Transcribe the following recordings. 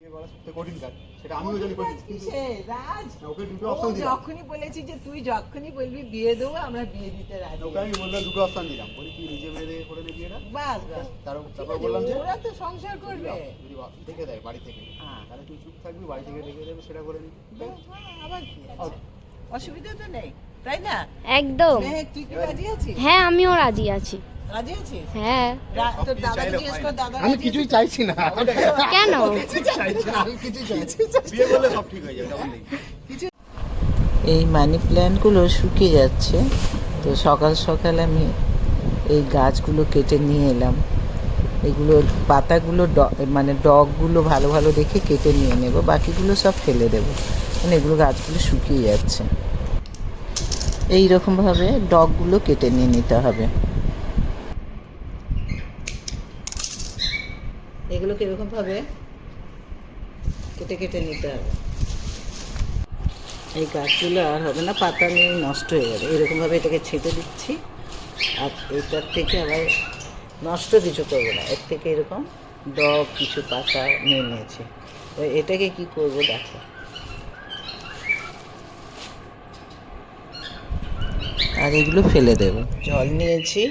কঠিন কাজ, সেটা আমিও জানি কঠিন। রাজ, ওকে দুটো অপশন দিলাম, যখনই বলেছি যে তুই যখনই বলবি বিয়ে দেবো, আমরা বিয়ে দিতে রাজি। ওকে আমি বললাম দুটো অপশন দিলাম, বলি কি নিজে মেয়ে করে নে বিয়েটা, বাস বাস, তারপর বললাম যে ওরা তো সংসার করবে। যদি দেখে দেয় বাড়ি থেকে, তাহলে তুই চুপ থাকবি, বাড়ি থেকে দেখে দেবে সেটা করে নিবি। আবার কি আছে? অসুবিধা তো নেই, তাই না? একদম। তুই কি রাজি আছিস? হ্যাঁ, আমিও রাজি আছি। রাজি আছিস? হ্যাঁ। তোর দাদাকে জিজ্ঞেস কর, দাদা আমি কিছুই চাইছি না। কেন? চাইছি না, আমি কিছুই চাইছি। বিয়ে করলে সব ঠিক হয়ে যাবে, তখন দেখবি। এই মানি প্ল্যান্টগুলো শুকিয়ে যাচ্ছে, তো সকাল সকাল আমি এই গাছগুলো কেটে নিয়ে এলাম। এগুলো পাতাগুলো মানে ডগগুলো ভালো ভালো দেখে কেটে নিয়ে নেব, বাকিগুলো সব ফেলে দেবো, কারণ এগুলো গাছগুলো শুকিয়ে যাচ্ছে। এই রকমভাবে ডগগুলো কেটে নিয়ে নিতে হবে। এগুলোকে এরকমভাবে কেটে কেটে নিতে হবে। এই গাছগুলো আর হবে না, পাতা নিয়ে নষ্ট হয়ে যাবে। এরকমভাবে এটাকে ছেঁটে দিচ্ছি, আর এটার থেকে আবার নষ্ট কিছু করবো না, এর থেকে এরকম ডগ কিছু পাতা নিয়ে নিয়েছি। এটাকে কি করব দেখো, আর এগুলো ফেলে দেব। জল নিয়েছি,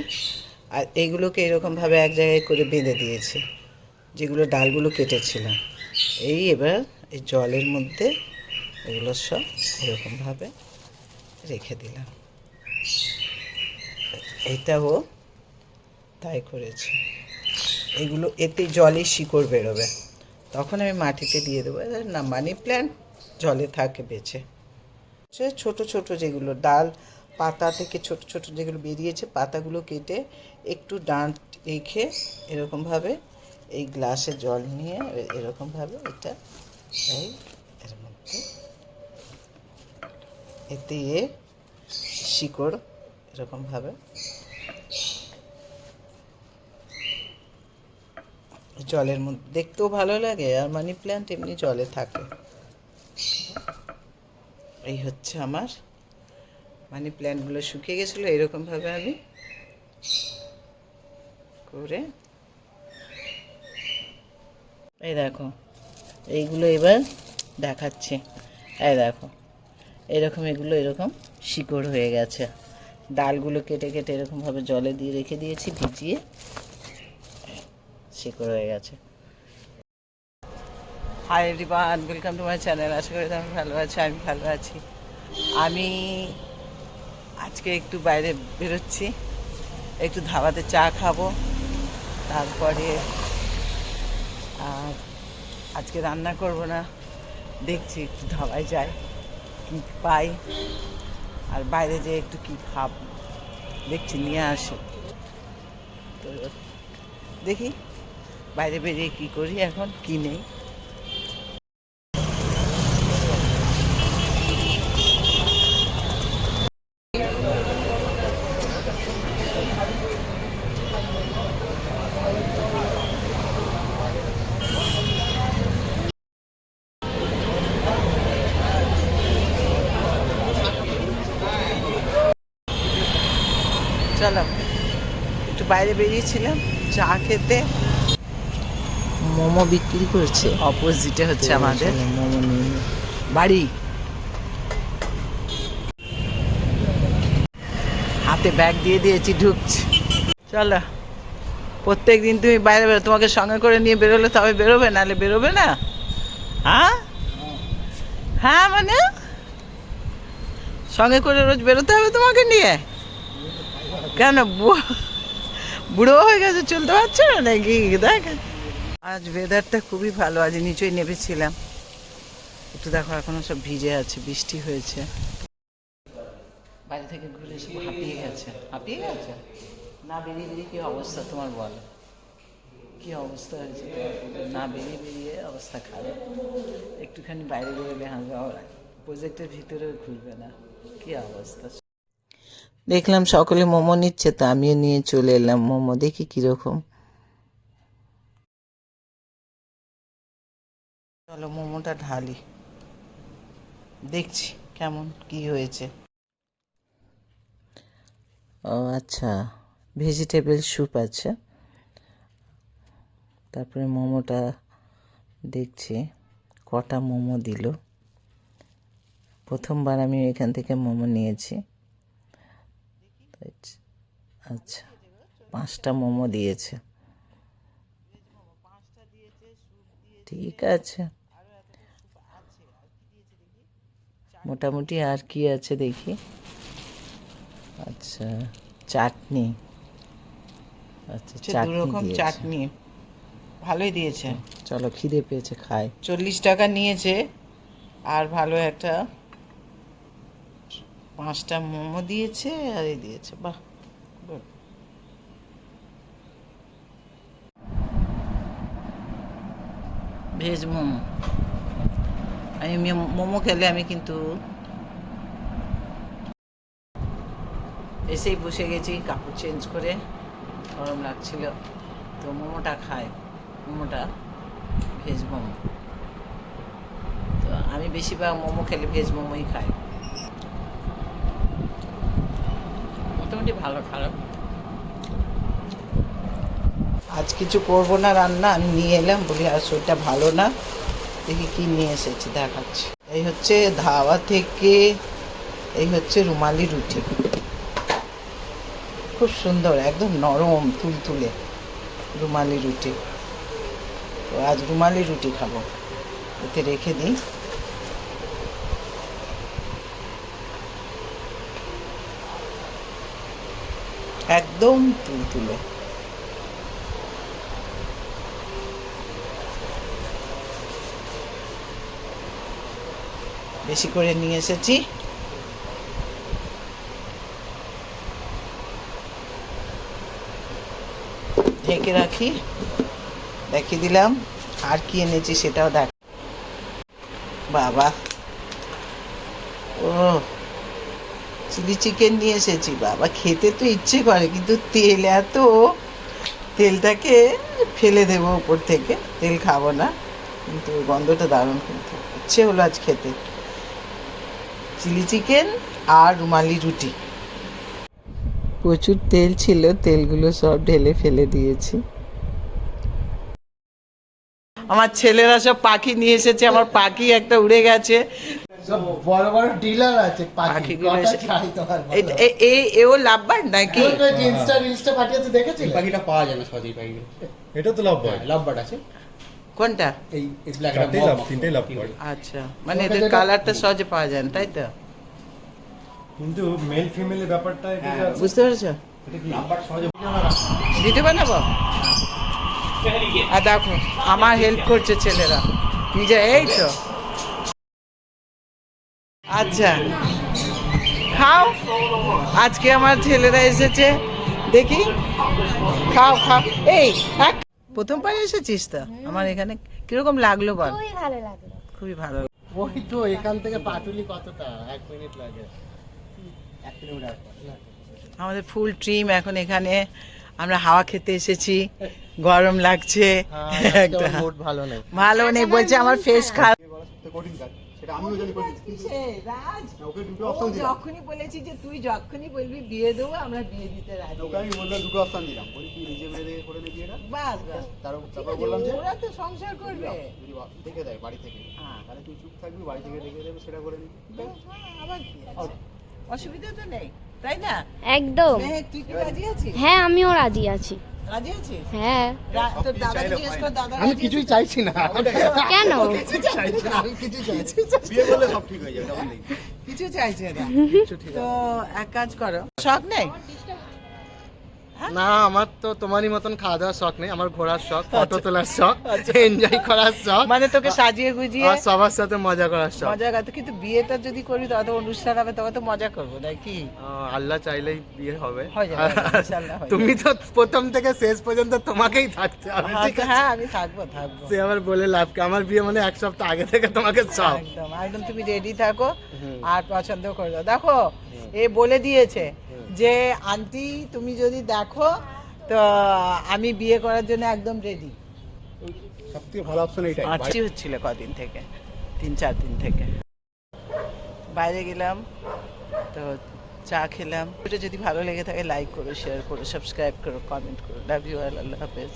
আর এগুলোকে এরকমভাবে এক জায়গায় করে বেঁধে দিয়েছি, যেগুলো ডালগুলো কেটেছিলাম। এবার এই জলের মধ্যে এগুলো সব এরকমভাবে রেখে দিলাম। এটাও তাই করেছি। এগুলো এতে জলে শিকড় বেরোবে, তখন আমি মাটিতে দিয়ে দেবো। না, মানি প্ল্যান্ট জলে থাকে বেঁচে। সে ছোটো ছোটো যেগুলো ডাল পাতা থেকে ছোট ছোট যেগুলো বেরিয়েছে, পাতাগুলো কেটে একটু ডাঁট রেখে এরকমভাবে এই গ্লাসে জল নিয়ে এরকমভাবে এটা এই এর মধ্যে এতে শিকড় এরকমভাবে জলের মধ্যে দেখতেও ভালো লাগে, আর মানি প্ল্যান্ট এমনি জলে থাকে। এই হচ্ছে আমার মানি প্ল্যান্টগুলো শুকিয়ে গেছিলো, এরকমভাবে আমি করে এই দেখো এইগুলো এবার দেখাচ্ছি। এই দেখো এরকম এগুলো এরকম শিকড় হয়ে গেছে। ডালগুলো কেটে কেটে এরকমভাবে জলে দিয়ে রেখে দিয়েছি ভিজিয়ে, শিকড় হয়ে গেছে। Hi everyone, welcome to my channel. আশা করি তুমি ভালো আছো, আমি ভালো আছি। আমি আজকে একটু বাইরে বেরোচ্ছি, একটু ধাবাতে চা খাবো, তারপরে আর আজকে রান্না করব না, দেখছি একটু ধাবায় যাই কী পাই, আর বাইরে যেয়ে একটু কী খাবো দেখছি নিয়ে আসি। তো দেখি বাইরে বেরিয়ে কী করি, এখন কী নেই। চলো একটু বাইরে বেরিয়েছিলাম চা খেতে। মোমো বিক্রি করছে, অপোজিটে হচ্ছে আমাদের মোমো নিয়ে বাড়ি। হাতে ব্যাগ দিয়ে দিয়েছি, ঢুকছি। চলো, প্রত্যেক দিন তুমি বাইরে বেরো, তোমাকে সঙ্গে করে নিয়ে বেরোলে তবে বেরোবে, নাহলে বেরোবে না। হ্যাঁ হ্যাঁ, মানে সঙ্গে করে রোজ বেরোতে হবে তোমাকে নিয়ে? কেন, বুড়ো হয়ে গেছে, চলতে পারছো না নাকি? দেখ আজ ওয়েদারটা খুবই ভালো, আজ নিচেই নেমেছিলাম, একটু দেখো এখনো সব ভিজে আছে, বৃষ্টি হয়েছে। বাইরে থেকে ঘুরে এসে হাঁপিয়ে গেছে। হাঁপিয়ে গেছে না? বেরিয়ে বেরিয়ে কী অবস্থা তোমার, বলো কী অবস্থা হয়েছে তোমার? না বেরিয়ে বেরিয়ে অবস্থা খারাপ। একটুখানি বাইরে বেরোলে হাঁটবে, প্রজেক্টের ভিতরেও ঘুরবে না, কী অবস্থা। দেখলাম সকলে মোমো নিচ্ছে, তো আমিও নিয়ে চলে এলাম মোমো, দেখি কীরকম। চলো মোমোটা ঢালি, দেখছি কেমন কি হয়েছে। ও আচ্ছা, ভেজিটেবল স্যুপ আছে। তারপরে মোমোটা দেখছি কটা মোমো দিল। প্রথমবার আমি এখান থেকে মোমো নিয়েছি। আচ্ছা, 5টা মোমো দিয়েছে, ঠিক আছে। মোটামুটি আর কি আছে দেখি। আচ্ছা, চাটনি। আচ্ছা, চাটনি ভালোই দিয়েছে। চলো, খিদে পেয়েছে, খাই। 40 টাকা নিয়েছে, আর ভালো একটা 5টা মোমো দিয়েছে, আর এই দিয়েছে। বাহ, গুড। ভেজ মোমো। আমি মোমো খেলে আমি কিন্তু এসেই বসে গেছি, কাপড় চেঞ্জ করে, গরম লাগছিল তো মোমোটা খাই। মোমোটা ভেজ মোমো, তো আমি বেশিরভাগ মোমো খেলে ভেজ মোমোই খাই। মোটামুটি ভালো, খারাপ। আজ কিছু করবো না রান্না, আমি নিয়ে এলাম, বলি আর শরীরটা ভালো না, দেখি কি নিয়ে এসেছি, দেখাচ্ছি। এই হচ্ছে ধাবা থেকে, এই হচ্ছে রুমালি রুটি, খুব সুন্দর, একদম নরম তুলতুলে রুমালি রুটি। তো আজ রুমালি রুটি খাবো, এতে রেখে দিই। একদম তুলতুলে। বেশি করে নিয়ে এসেছি। ঢেকে রাখি, দেখিয়ে দিলাম। আর কি এনেছি সেটাও দেখ। বাবা, ও চিলি চিকেন নিয়ে এসেছি। বাবা, খেতে তো ইচ্ছে করে, কিন্তু তেল এত, তেলটাকে ফেলে দেবো উপর থেকে, তেল খাবো না, কিন্তু গন্ধটা দারুণ, কিন্তু ইচ্ছে হলো আজ খেতে। চিলি চিকেন আর রুমালি রুটি। প্রচুর তেল ছিল, তেলগুলো সব ঢেলে ফেলে দিয়েছি। আমার ছেলেরা সব পাখি নিয়ে এসেছে, আমার পাখি একটা উড়ে গেছে। বড় বড় ডিলার আছে পাখিগুলো এও লাভবার্ড নাকি? ইনস্টা পাঠিয়েছে, দেখেছি। পাখিটা পাওয়া যায় না সহজে, পাখিগুলো। এটা তো লাভবার্ড আছে। কোনটা? এই ব্ল্যাক তিনটেই লাভবার্ড। আচ্ছা, মানে এদের কালারটা সহজে পাওয়া যায় না, তাই তো? কিন্তু মেল ফিমেলের ব্যাপারটা বুঝতে পেরেছো? লাভবার্ড সহজে ভিডিও বানাবো। আর দেখো, আমার হেল্প করছে ছেলেরা নিজে, এই তো। আচ্ছা, খাও। আজকে আমার ছেলেরা এসেছে, দেখি, খাও খাও। এই প্রথমবার এসেছিস তো আমার এখানে, কিরকম লাগলো বল? খুবই ভালো লাগলো। খুবই ভালো। ওই তো এখান থেকে পাটুলি কতটা, 1 মিনিট লাগে, 1 কিলোমিটার। আমাদের ফুল ট্রিম এখন এখানে, আমরা হাওয়া খেতে এসেছি, গরম লাগছে। একটা মুড ভালো নেই, ভালো নেই বলছে, আমার ফেস খারাপ। কঠিন কাজ, সেটা আমিও জানি কঠিন। রাজ, ওকে দুটো অপশন দিলাম, যখনই বলেছি যে তুই যখনই বলবি বিয়ে দেবো, আমরা বিয়ে দিতে রাজি। ওকে আমি বললাম দুটো অপশন দিলাম, বলি তুই নিজে মেরে দেখে করে নিবি এটা, বাস বাস। তারপর বললাম যে ওরা তো সংসার করবে। যদি দেখে দেয় বাড়ি থেকে, হ্যাঁ। তাহলে তুই চুপ থাকবি, বাড়ি থেকে দেখে দেবে, সেটা করে নিবি। আবার কি আছে? অসুবিধা তো নেই, তাই না? একদম। তুই কি রাজি আছিস? হ্যাঁ, আমিও রাজি আছি। রাজি আছিস? হ্যাঁ। তোর দাদা জিজ্ঞেস কর, দাদা আমি কিছুই চাইছি না, কেন? চাইছি না, আমি কিছু চাইছি, বিয়ে করলে সব ঠিক হয়ে যাবে, তখন দেখবি। কিছু চাইছে না তো এক কাজ করো, শখ নেই? না, আমার তো তোমারই মতন খাওয়া দাওয়ার শখ নেই, আমার ঘোরার শখ, ফটো তোলার শখ, এনজয় করার শখ, মানে তোকে সাজিয়ে গুজিয়ে আর সবার সাথে মজা করার শখ। মজা করতে, কিন্তু বিয়েটা যদি করি তত অনুষ্ঠান হবে, তবে তো মজা করবো নাকি? আল্লাহ চাইলেই বিয়ে হবে। হয়ে যাবে, ইনশাআল্লাহ হয়ে যাবে। তুমি তো প্রথম থেকে শেষ পর্যন্ত তোমাকেই থাকতে হবে, ঠিক আছে? হ্যাঁ, আমি থাকবো। সে আবার বলে লাভ কি, আমার বিয়ে মানে 1 সপ্তাহ আগে থেকে তোমাকে সব। একদম একদম, তুমি রেডি থাকো আর পছন্দ করে দাও। দেখো, এ বলে দিয়েছে যে আন্টি তুমি যদি দেখো তো আমি বিয়ে করার জন্য একদম রেডি। সবথেকে ভালো অপশন এইটাই। আচ্ছা, হচ্ছিল কদিন থেকে, 3-4 দিন থেকে বাইরে গেলাম, তো চা খেলাম। এটা যদি ভালো লেগে থাকে লাইক করো, শেয়ার করো, সাবস্ক্রাইব করো, কমেন্ট করো। লাভ ইউ অল, আল্লাহ হাফেজ।